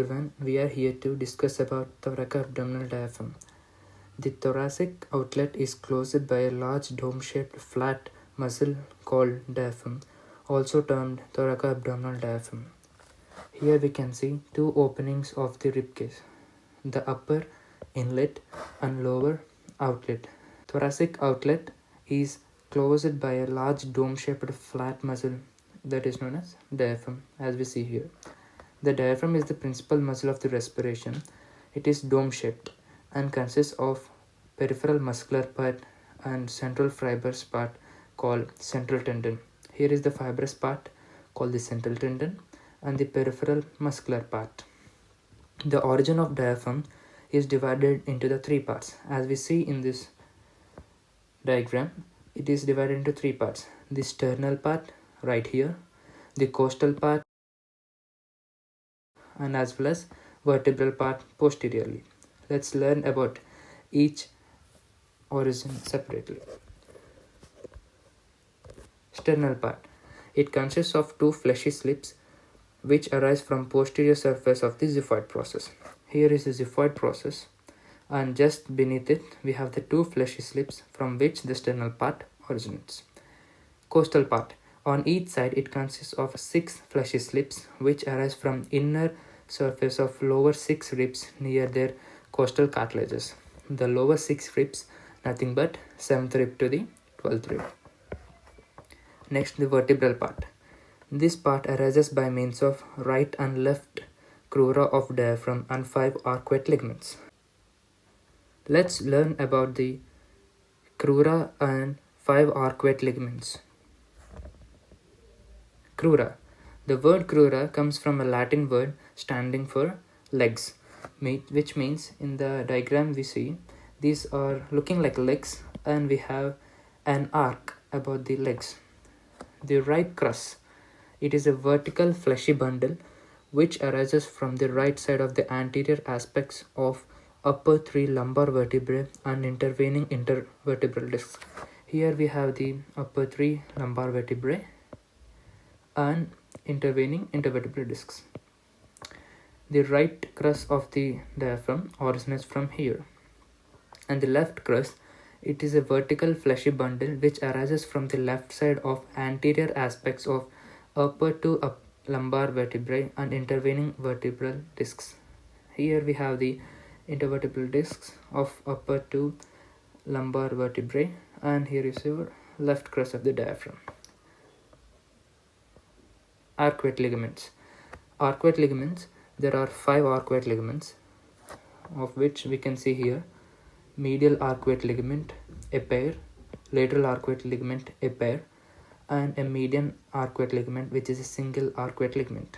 everyone, we are here to discuss about thoracoabdominal diaphragm. The thoracic outlet is closed by a large dome-shaped flat muscle called diaphragm, also termed thoracoabdominal diaphragm. Here we can see two openings of the ribcage, the upper inlet and lower outlet. Thoracic outlet is closed by a large dome-shaped flat muscle that is known as diaphragm, as we see here. The diaphragm is the principal muscle of the respiration. It is dome-shaped and consists of peripheral muscular part and central fibrous part called central tendon. Here is the fibrous part called the central tendon and the peripheral muscular part. The origin of diaphragm is divided into the three parts. As we see in this diagram, it is divided into three parts. The sternal part right here, the costal part, and as well as vertebral part posteriorly. Let's learn about each origin separately. Sternal part. It consists of two fleshy slips which arise from posterior surface of the xiphoid process. Here is the xiphoid process, and just beneath it we have the two fleshy slips from which the sternal part originates. Costal part. On each side it consists of 6 fleshy slips which arise from inner surface of lower 6 ribs near their costal cartilages. The lower 6 ribs nothing but 7th rib to the 12th rib. Next, the vertebral part. This part arises by means of right and left crura of diaphragm and 5 arcuate ligaments. Let's learn about the crura and 5 arcuate ligaments. Crura. The word crura comes from a Latin word standing for legs, which means in the diagram we see these are looking like legs and we have an arc about the legs. The right crus. It is a vertical fleshy bundle which arises from the right side of the anterior aspects of upper 3 lumbar vertebrae and intervening intervertebral discs. Here we have the upper 3 lumbar vertebrae and intervening intervertebral discs. The right crus of the diaphragm originates from here, and the left crus, it is a vertical fleshy bundle which arises from the left side of anterior aspects of upper 2 lumbar vertebrae and intervening vertebral discs. Here we have the intervertebral discs of upper 2 lumbar vertebrae, and here is your left crus of the diaphragm. Arcuate ligaments. Arcuate ligaments, there are 5 arcuate ligaments, of which we can see here medial arcuate ligament, a pair, lateral arcuate ligament, a pair, and a median arcuate ligament, which is a single arcuate ligament.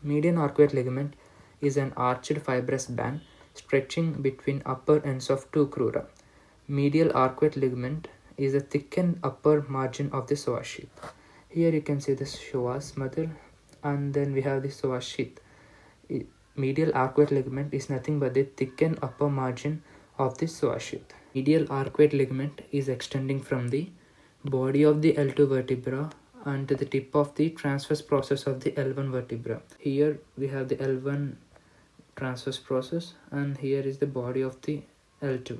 Median arcuate ligament is an arched fibrous band stretching between upper ends of 2 crura. Medial arcuate ligament is a thickened upper margin of the psoas sheath. Here you can see the psoas mother, and then we have the psoas sheath. Medial arcuate ligament is nothing but the thickened upper margin of the psoas sheath. Medial arcuate ligament is extending from the body of the L2 vertebra and to the tip of the transverse process of the L1 vertebra. Here we have the L1 transverse process, and here is the body of the L2,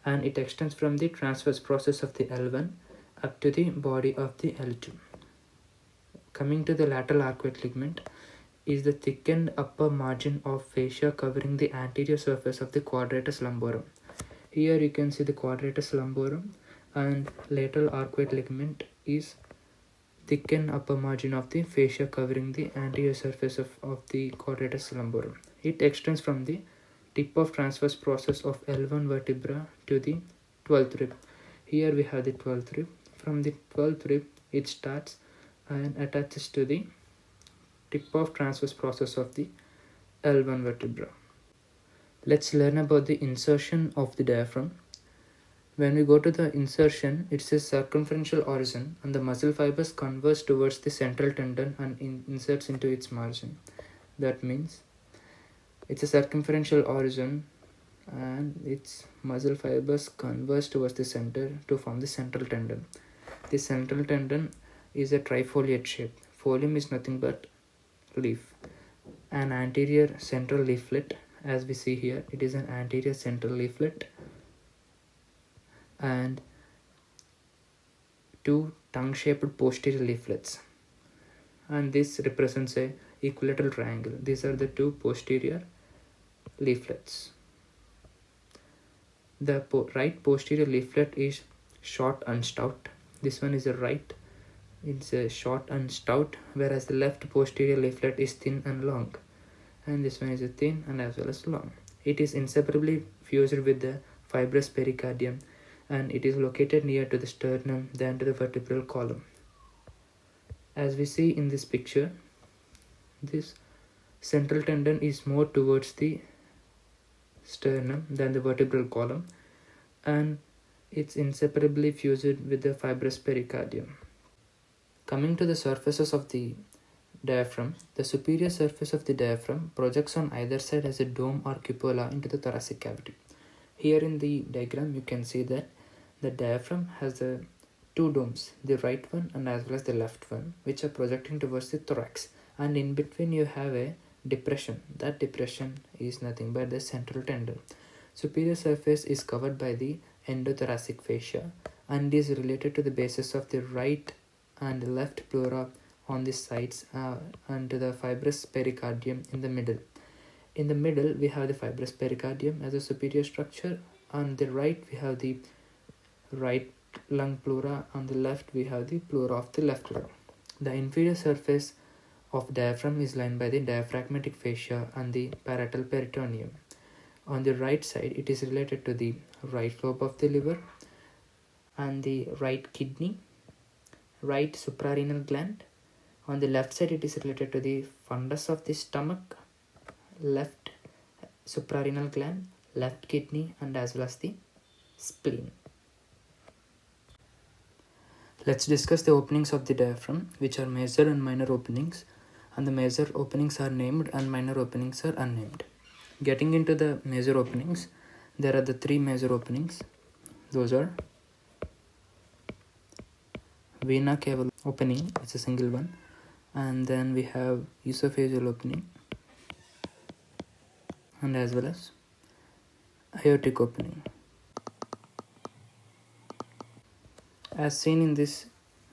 and it extends from the transverse process of the L1 up to the body of the L2. Coming to the lateral arcuate ligament is the thickened upper margin of fascia covering the anterior surface of the quadratus lumborum. Here you can see the quadratus lumborum, and lateral arcuate ligament is thickened upper margin of the fascia covering the anterior surface of the quadratus lumborum. It extends from the tip of transverse process of L1 vertebra to the 12th rib. Here we have the 12th rib. From the 12th rib it starts and attaches to the tip of transverse process of the L1 vertebra. Let's learn about the insertion of the diaphragm. When we go to the insertion, it's a circumferential origin and the muscle fibers converge towards the central tendon and inserts into its margin. That means it's a circumferential origin and its muscle fibers converge towards the center to form the central tendon. The central tendon is a trifoliate shape. Folium is nothing but leaf. an anterior central leaflet. As we see here, it is an anterior central leaflet, and two tongue-shaped posterior leaflets, and this represents a equilateral triangle. These are the two posterior leaflets. The right posterior leaflet is short and stout. This one is a right, it's a short and stout, whereas the left posterior leaflet is thin and long, and this one is a thin and as well as long. It is inseparably fused with the fibrous pericardium, and it is located near to the sternum than to the vertebral column. As we see in this picture, this central tendon is more towards the sternum than the vertebral column, and it's inseparably fused with the fibrous pericardium. Coming to the surfaces of the diaphragm, the superior surface of the diaphragm projects on either side as a dome or cupola into the thoracic cavity. Here in the diagram you can see that the diaphragm has the two domes, the right one and as well as the left one, which are projecting towards the thorax, and in between you have a depression. That depression is nothing but the central tendon. Superior surface is covered by the endothoracic fascia and is related to the bases of the right and left pleura on the sides, and to the fibrous pericardium in the middle. In the middle we have the fibrous pericardium as a superior structure. On the right we have the right lung pleura, on the left we have the pleura of the left lung. The inferior surface of diaphragm is lined by the diaphragmatic fascia and the parietal peritoneum. On the right side it is related to the right lobe of the liver and the right kidney, right suprarenal gland. On the left side it is related to the fundus of the stomach, left suprarenal gland, left kidney and as well as the spleen. Let's discuss the openings of the diaphragm, which are major and minor openings, and the major openings are named and minor openings are unnamed. Getting into the major openings, there are the three major openings. Those are vena cava opening, it's a single one, and then we have esophageal opening and as well as aortic opening. As seen in this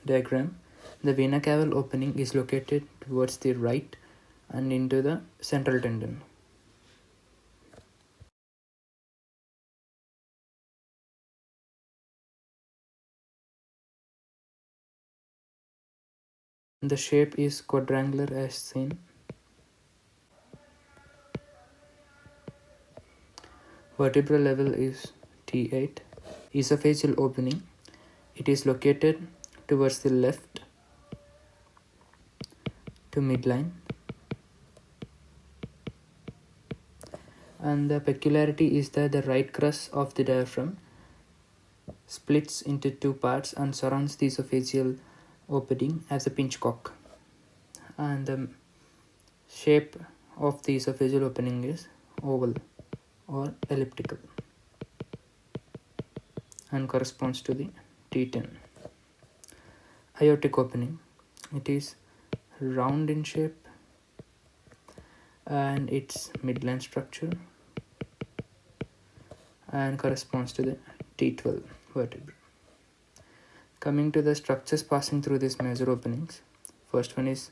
diagram, the vena cava opening is located towards the right and into the central tendon. The shape is quadrangular as seen. Vertebral level is T8. Esophageal opening, it is located towards the left to midline, and the peculiarity is that the right crus of the diaphragm splits into two parts and surrounds the esophageal opening as a pinchcock, and the shape of the esophageal opening is oval or elliptical and corresponds to the T10. Aortic opening, it is round in shape and its midline structure and corresponds to the T12 vertebra. Coming to the structures passing through these major openings, first one is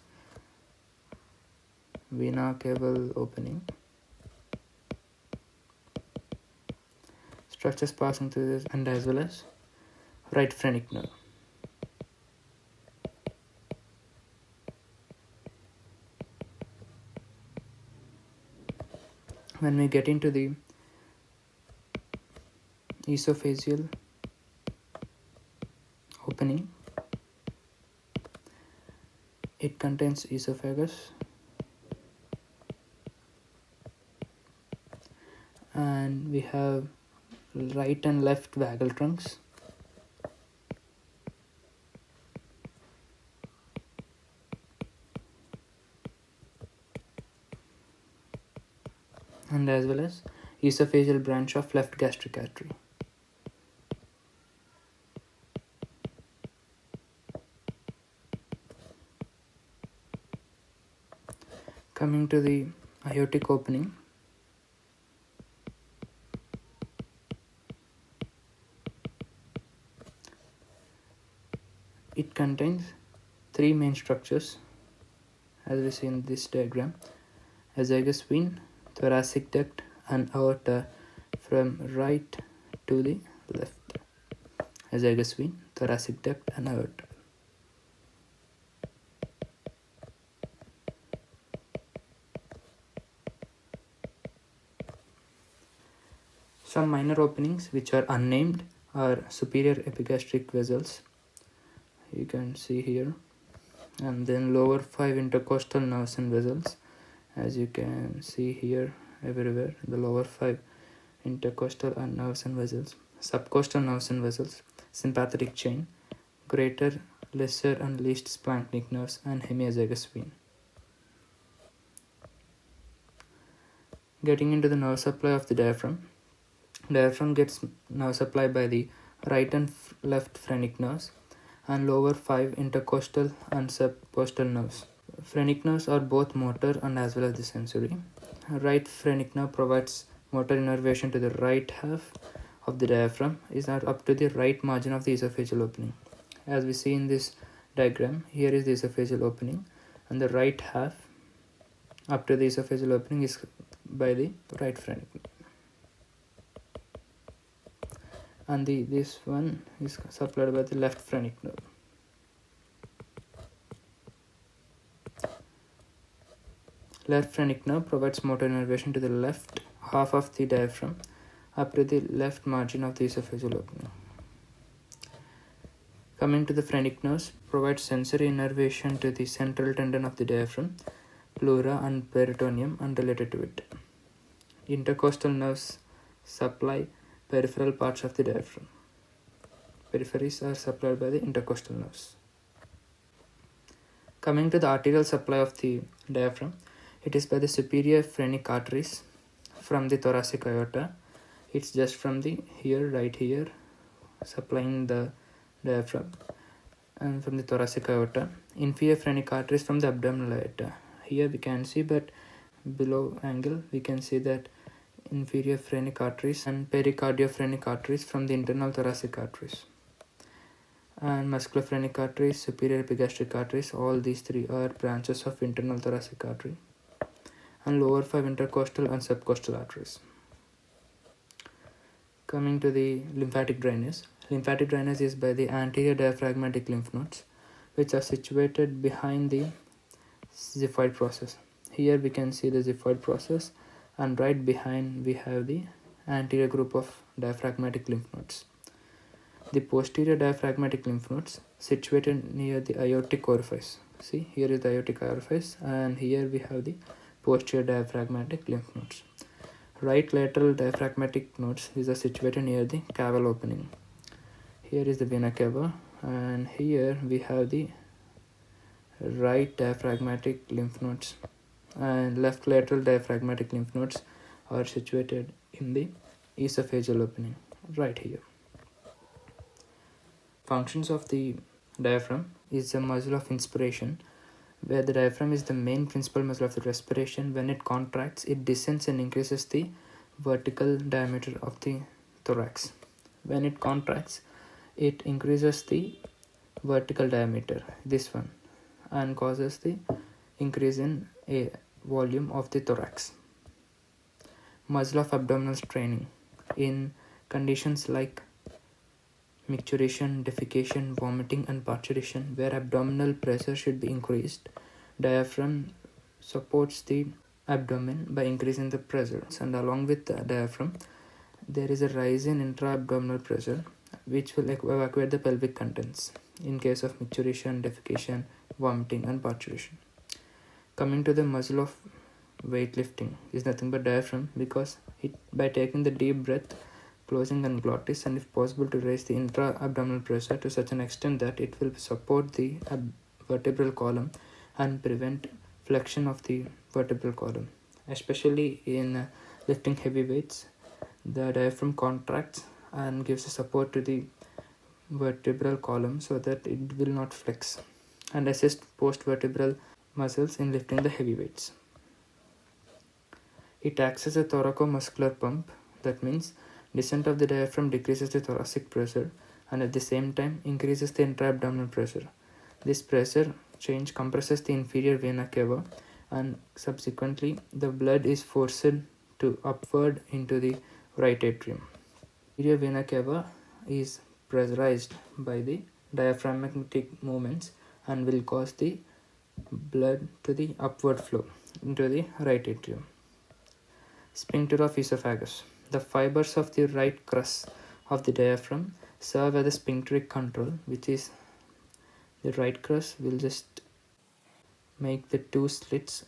vena cava opening. Structures passing through this and as well as right phrenic nerve. When we get into the esophageal opening, it contains esophagus and we have right and left vagal trunks, and as well as esophageal branch of left gastric artery. Coming to the aortic opening, it contains three main structures as we see in this diagram: azygous vein, thoracic duct, and aorta from right to the left. Azygous vein, thoracic duct, and aorta. Some minor openings which are unnamed are superior epigastric vessels, you can see here, and then lower 5 intercostal nerves and vessels, as you can see here everywhere, the lower 5 intercostal and nerves and vessels, subcostal nerves and vessels, sympathetic chain, greater, lesser and least splanchnic nerves, and hemiazygous vein. Getting into the nerve supply of the diaphragm. Diaphragm gets nerve supply by the right and left phrenic nerves and lower 5 intercostal and subcostal nerves. Phrenic nerves are both motor and as well as the sensory. Right phrenic nerve provides motor innervation to the right half of the diaphragm, is up to the right margin of the esophageal opening. As we see in this diagram, here is the esophageal opening, and the right half up to the esophageal opening is by the right phrenic nerve. And this one is supplied by the left phrenic nerve. Left phrenic nerve provides motor innervation to the left half of the diaphragm up to the left margin of the esophageal opening. Coming to the phrenic nerves, provides sensory innervation to the central tendon of the diaphragm, pleura and peritoneum and related to it. Intercostal nerves supply peripheral parts of the diaphragm. Peripheries are supplied by the intercostal nerves. Coming to the arterial supply of the diaphragm, it is by the superior phrenic arteries from the thoracic aorta. It's just from the right here, supplying the diaphragm, and from the thoracic aorta. Inferior phrenic arteries from the abdominal aorta. Here we can see, but below angle we can see that inferior phrenic arteries and pericardiophrenic arteries from the internal thoracic arteries. And musculophrenic arteries, superior epigastric arteries, all these three are branches of internal thoracic artery. And lower 5 intercostal and subcostal arteries. Coming to the lymphatic drainage. Lymphatic drainage is by the anterior diaphragmatic lymph nodes, which are situated behind the xiphoid process. Here we can see the xiphoid process, and right behind we have the anterior group of diaphragmatic lymph nodes. The posterior diaphragmatic lymph nodes situated near the aortic orifice. See, here is the aortic orifice, and here we have the posterior diaphragmatic lymph nodes. Right lateral diaphragmatic nodes are situated near the caval opening. Here is the vena cava, and here we have the right diaphragmatic lymph nodes, and left lateral diaphragmatic lymph nodes are situated in the esophageal opening right here. Functions of the diaphragm is the muscle of inspiration, where the diaphragm is the main principal muscle of the respiration. When it contracts, it descends and increases the vertical diameter of the thorax. When it contracts, it increases the vertical diameter, this one, and causes the increase in a volume of the thorax. Muscle of abdominal straining. In conditions like micturition, defecation, vomiting, and parturition, where abdominal pressure should be increased, diaphragm supports the abdomen by increasing the pressure, and along with the diaphragm there is a rise in intra-abdominal pressure which will evacuate the pelvic contents in case of micturition, defecation, vomiting, and parturition. Coming to the muscle of weightlifting is nothing but diaphragm, because it, by taking the deep breath, closing and glottis, and if possible to raise the intra-abdominal pressure to such an extent that it will support the vertebral column and prevent flexion of the vertebral column. Especially in lifting heavy weights, the diaphragm contracts and gives support to the vertebral column so that it will not flex, and assist post-vertebral muscles in lifting the heavy weights. It acts as a thoracomuscular pump. That means descent of the diaphragm decreases the thoracic pressure and at the same time increases the intra-abdominal pressure. This pressure change compresses the inferior vena cava and subsequently the blood is forced to upward into the right atrium. Inferior vena cava is pressurized by the diaphragmatic movements and will cause the blood to the upward flow into the right atrium. Sphincter of esophagus. The fibers of the right crus of the diaphragm serve as a sphincteric control, which is the right crus will just make the two slits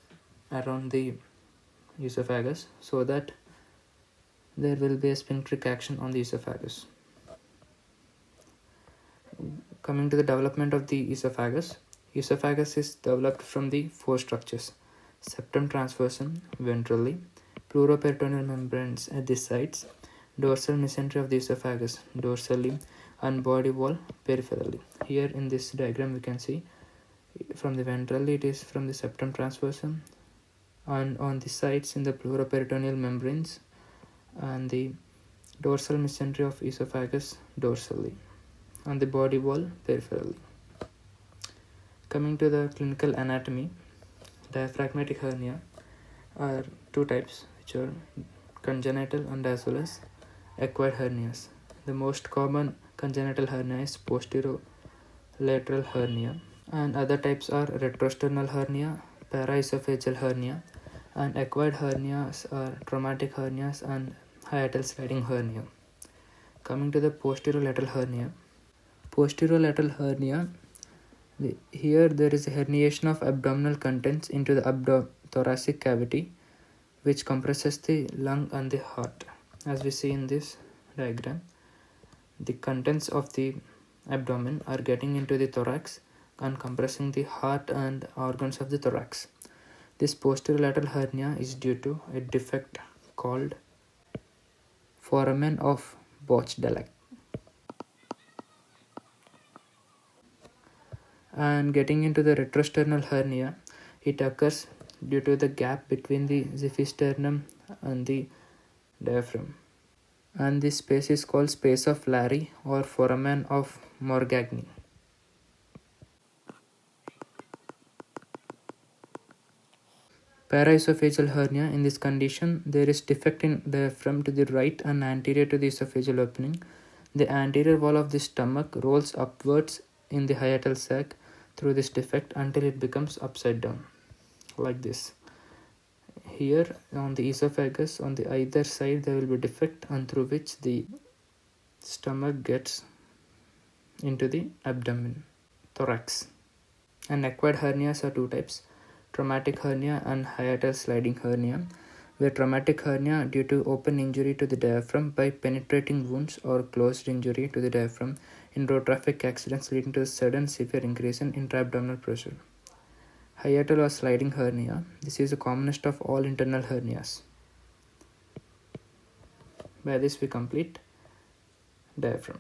around the esophagus so that there will be a sphincteric action on the esophagus. Coming to the development of the esophagus is developed from the four structures: septum transversum ventrally, pleuroperitoneal membranes at the sides, dorsal mesentery of the esophagus dorsally, and body wall peripherally. Here in this diagram we can see from the ventrally it is from the septum transversum, and on the sides in the pleuroperitoneal membranes, and the dorsal mesentery of esophagus dorsally, and the body wall peripherally. Coming to the clinical anatomy, diaphragmatic hernia are two types, which are congenital and as well as acquired hernias. The most common congenital hernia is posterolateral hernia, and other types are retrosternal hernia, paraesophageal hernia, and acquired hernias are traumatic hernias and hiatal sliding hernia. Coming to the posterolateral hernia, here there is a herniation of abdominal contents into the thoracic cavity, which compresses the lung and the heart. As we see in this diagram, the contents of the abdomen are getting into the thorax and compressing the heart and organs of the thorax. This posterolateral hernia is due to a defect called foramen of Bochdalek. And getting into the retrosternal hernia, it occurs due to the gap between the xiphisternum and the diaphragm, and this space is called space of Larry or foramen of Morgagni. Paraesophageal hernia. In this condition, there is defect in diaphragm to the right and anterior to the esophageal opening. The anterior wall of the stomach rolls upwards in the hiatal sac through this defect until it becomes upside down, like this. Here on the esophagus, on the either side, there will be defect and through which the stomach gets into the abdomen, thorax. And acquired hernias are two types: traumatic hernia and hiatal sliding hernia, where traumatic hernia due to open injury to the diaphragm by penetrating wounds or closed injury to the diaphragm in road traffic accidents leading to a sudden severe increase in intra-abdominal pressure. Hiatal or sliding hernia. This is the commonest of all internal hernias. By this we complete diaphragm.